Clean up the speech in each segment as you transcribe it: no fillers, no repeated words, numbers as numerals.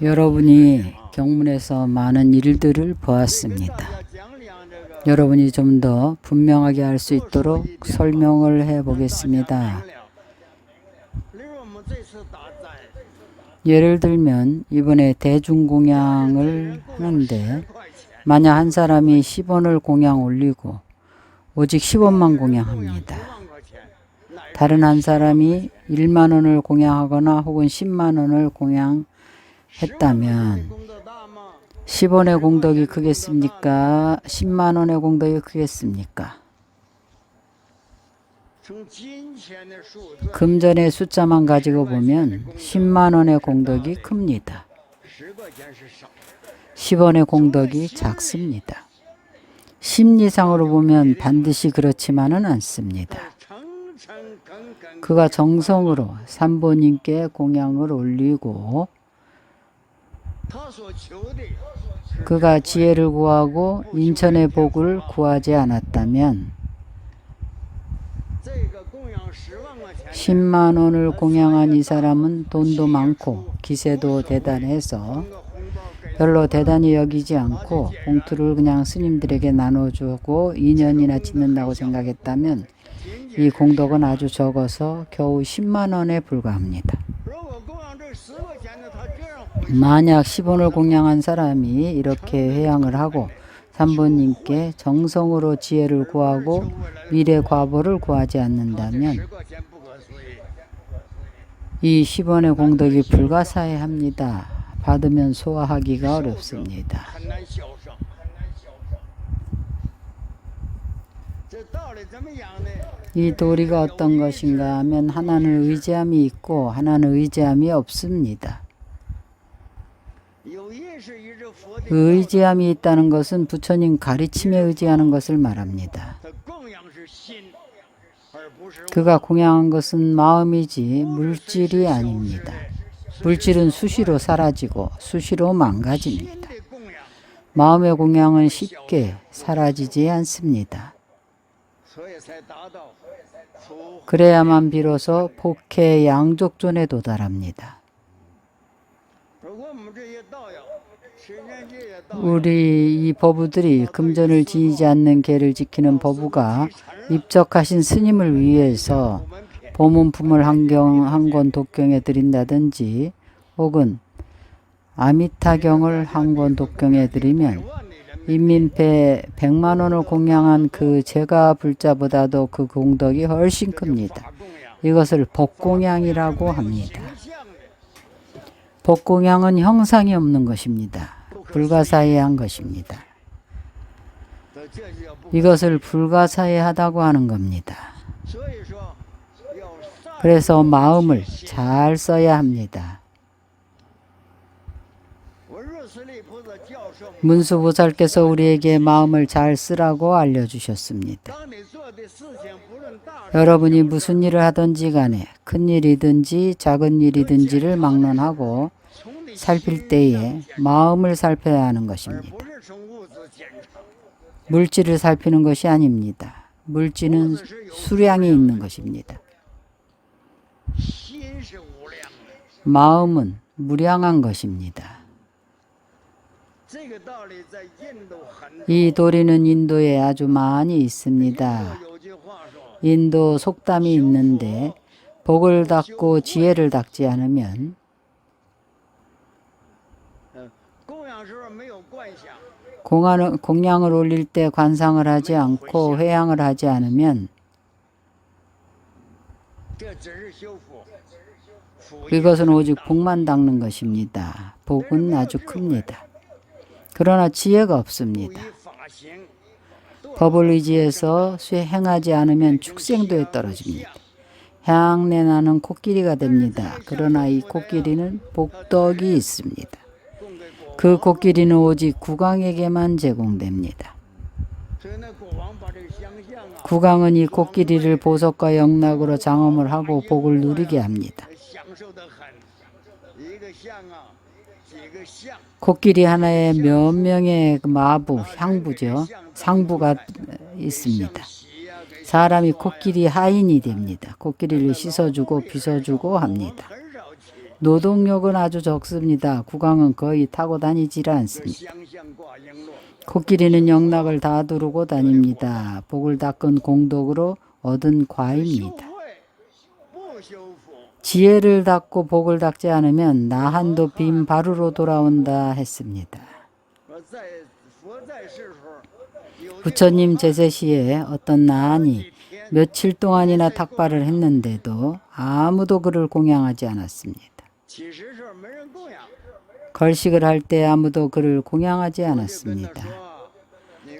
여러분이 경문에서 많은 일들을 보았습니다. 여러분이 좀 더 분명하게 알 수 있도록 설명을 해 보겠습니다. 예를 들면 이번에 대중공양을 하는데 만약 한 사람이 10원을 공양 올리고 오직 10원만 공양합니다. 다른 한 사람이 1만 원을 공양하거나 혹은 10만 원을 공양했다면 10원의 공덕이 크겠습니까? 10만 원의 공덕이 크겠습니까? 금전의 숫자만 가지고 보면 10만 원의 공덕이 큽니다. 10원의 공덕이 작습니다. 심리상으로 보면 반드시 그렇지만은 않습니다. 그가 정성으로 삼보님께 공양을 올리고 그가 지혜를 구하고 인천의 복을 구하지 않았다면 10만 원을 공양한 이 사람은 돈도 많고 기세도 대단해서 별로 대단히 여기지 않고 봉투를 그냥 스님들에게 나눠주고 2년이나 짓는다고 생각했다면 이 공덕은 아주 적어서 겨우 10만 원에 불과합니다. 만약 10원을 공양한 사람이 이렇게 회양을 하고 삼보님께 정성으로 지혜를 구하고 미래 과보를 구하지 않는다면 이 10원의 공덕이 불가사의합니다. 받으면 소화하기가 어렵습니다. 이 도리가 어떤 것인가 하면 하나는 의지함이 있고 하나는 의지함이 없습니다. 의지함이 있다는 것은 부처님 가르침에 의지하는 것을 말합니다. 그가 공양한 것은 마음이지 물질이 아닙니다. 물질은 수시로 사라지고 수시로 망가집니다. 마음의 공양은 쉽게 사라지지 않습니다. 그래야만 비로소 복해 양족존에 도달합니다. 우리 이 법우들이 금전을 지니지 않는 계를 지키는 법우가 입적하신 스님을 위해서 보문품을 한 권 독경에 드린다든지 혹은 아미타경을 한 권 독경에 드리면 인민폐 100만 원을 공양한 그 제가 불자보다도 그 공덕이 훨씬 큽니다. 이것을 법공양이라고 합니다. 법공양은 형상이 없는 것입니다. 불가사의한 것입니다. 이것을 불가사의하다고 하는 겁니다. 그래서 마음을 잘 써야 합니다. 문수보살께서 우리에게 마음을 잘 쓰라고 알려주셨습니다. 여러분이 무슨 일을 하든지 간에 큰 일이든지 작은 일이든지를 막론하고 살필 때에 마음을 살펴야 하는 것입니다. 물질을 살피는 것이 아닙니다. 물질은 수량이 있는 것입니다. 마음은 무량한 것입니다. 이 도리는 인도에 아주 많이 있습니다. 인도 속담이 있는데 복을 닦고 지혜를 닦지 않으면 공양을 올릴 때 관상을 하지 않고 회양을 하지 않으면 이것은 오직 복만 닦는 것입니다. 복은 아주 큽니다. 그러나 지혜가 없습니다. 법을 의지해서 행하지 않으면 축생도에 떨어집니다. 향내 나는 코끼리가 됩니다. 그러나 이 코끼리는 복덕이 있습니다. 그 코끼리는 오직 국왕에게만 제공됩니다. 국왕은 이 코끼리를 보석과 영락으로 장엄을 하고 복을 누리게 합니다. 코끼리 하나에 몇 명의 마부, 향부죠. 상부가 있습니다. 사람이 코끼리 하인이 됩니다. 코끼리를 씻어주고 빗어주고 합니다. 노동력은 아주 적습니다. 구강은 거의 타고 다니질 않습니다. 코끼리는 영락을 다 두르고 다닙니다. 복을 닦은 공덕으로 얻은 과입니다. 지혜를 닦고 복을 닦지 않으면 나한도 빈 바루로 돌아온다 했습니다. 부처님 제세시에 어떤 나한이 며칠 동안이나 탁발을 했는데도 아무도 그를 공양하지 않았습니다. 걸식을 할 때 아무도 그를 공양하지 않았습니다.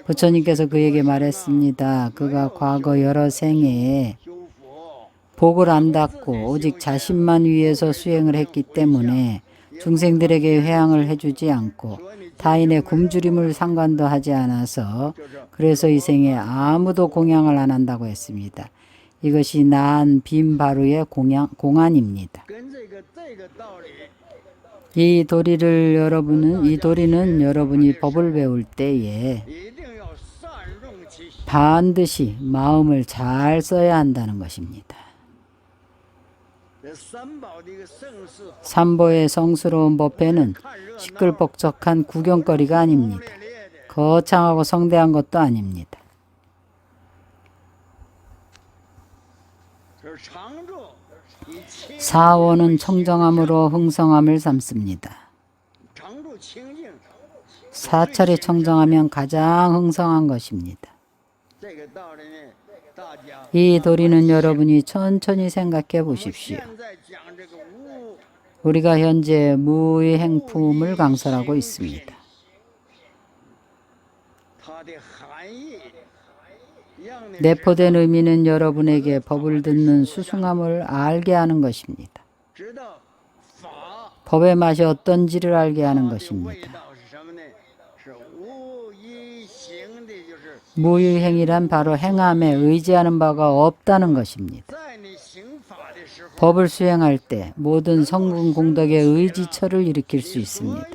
부처님께서 그에게 말했습니다. 그가 과거 여러 생애에 복을 안 닦고 오직 자신만 위해서 수행을 했기 때문에 중생들에게 회양을 해주지 않고 타인의 굶주림을 상관도 하지 않아서 그래서 이 생에 아무도 공양을 안 한다고 했습니다. 이것이 나한 빈 바루의 공안입니다. 이 도리는 여러분이 법을 배울 때에 반드시 마음을 잘 써야 한다는 것입니다. 삼보의 성스러운 법회는 시끌벅적한 구경거리가 아닙니다. 거창하고 성대한 것도 아닙니다. 사원은 청정함으로 흥성함을 삼습니다. 사찰이 청정하면 가장 흥성한 것입니다. 이 도리는 여러분이 천천히 생각해 보십시오. 우리가 현재 무의 행품을 강설하고 있습니다. 내포된 의미는 여러분에게 법을 듣는 수승함을 알게 하는 것입니다. 법의 맛이 어떤지를 알게 하는 것입니다. 무의행이란 바로 행함에 의지하는 바가 없다는 것입니다. 법을 수행할 때 모든 성분 공덕의 의지처를 일으킬 수 있습니다.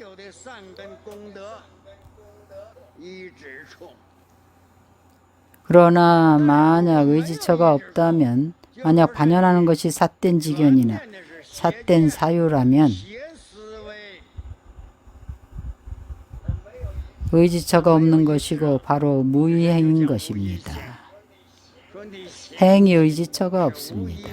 그러나 만약 의지처가 없다면, 만약 반연하는 것이 삿된 지견이나 삿된 사유라면 의지처가 없는 것이고 바로 무의행인 것입니다. 행이 의지처가 없습니다.